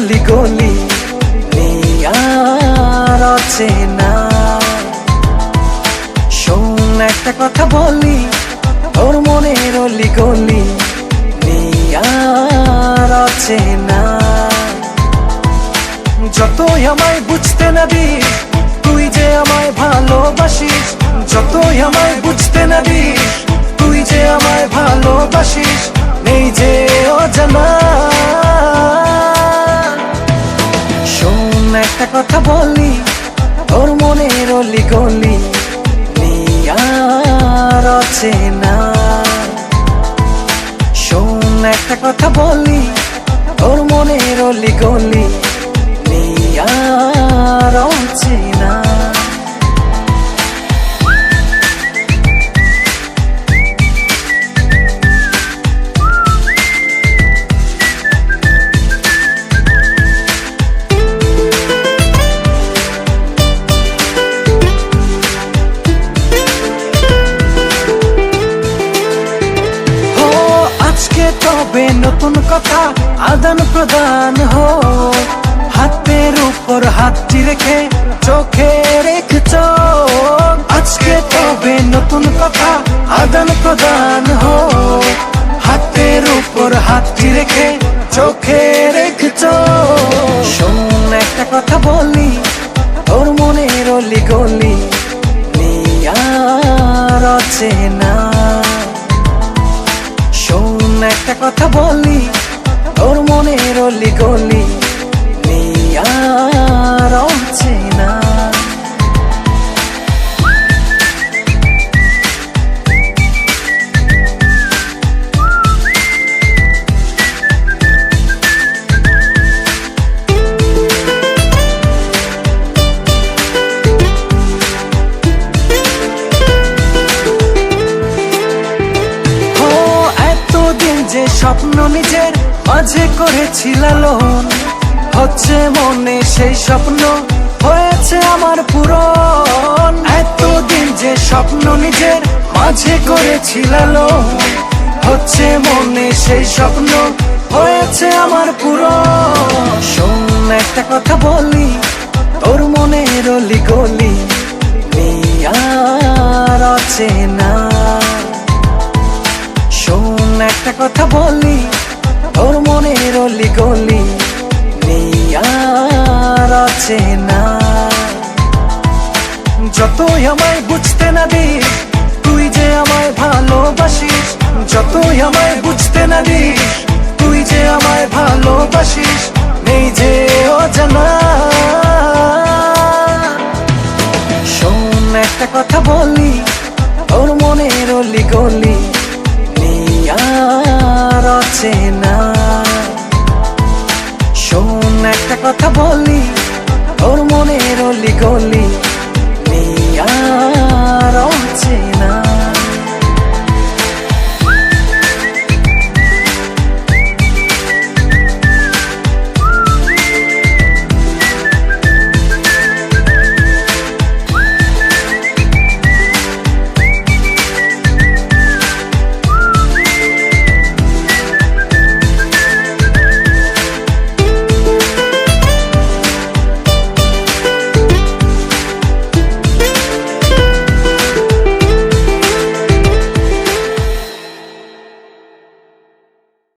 অলি গলি আর অচেনা। শোন একটা কথা বলি, তোর মনের অলি গলি আর অচেনা। যতই আমায় বুঝতে না দিস, তুই যে আমায় ভালোবাসিস। যতই আমায় বুঝতে না দিস, তুই যে আমায় ভালোবাসিস। নেই যে অজানা। শোন একটা কথা বলি, তোর মনের অলি গলি আর অচেনা। শোন একটা কথা বলি, তোর মনের অলি গলি আর অচেনা। তবে নতুন কথা আদান প্রদান হোক, হাতের উপর হাতটি রেখে চোখে রেখে চোখ। আজকে তবে নতুন কথা আদান প্রদান হোক, হাতের উপর হাতটি রেখে চোখে রেখে চোখ। শোন একটা কথা বলি, তোর মনের অলি গলি আর অচেনা। একটা কথা বলি, তোর মনের অলি গলি আর অচেনা। যে স্বপ্ন নিজের মাঝে করেছি লালন, হচ্ছে মনে সেই স্বপ্ন হয়েছে আমার পূরণ। এতদিন যে স্বপ্ন নিজের মাঝে করেছি লালন, হচ্ছে মনে সেই স্বপ্ন হয়েছে আমার পূরণ। শোন একটা কথা বলি, তোর মনের অলি গলি আর অচেনা। একটা কথা বলি, তোর মনের অলি গলি আর অচেনা। যতই আমায় বুঝতে না দিস, তুই যে আমায় ভালোবাসিস। যতই আমায় বুঝতে না দিস, তুই যে আমায় ভালোবাসিস। নেই যে অজানা। শোন একটা কথা বলি, তোর মনের অলি গলি আর অচেনা। শোন একটা কথা বলি, তোর মনের অলি গলি আর অচেনা।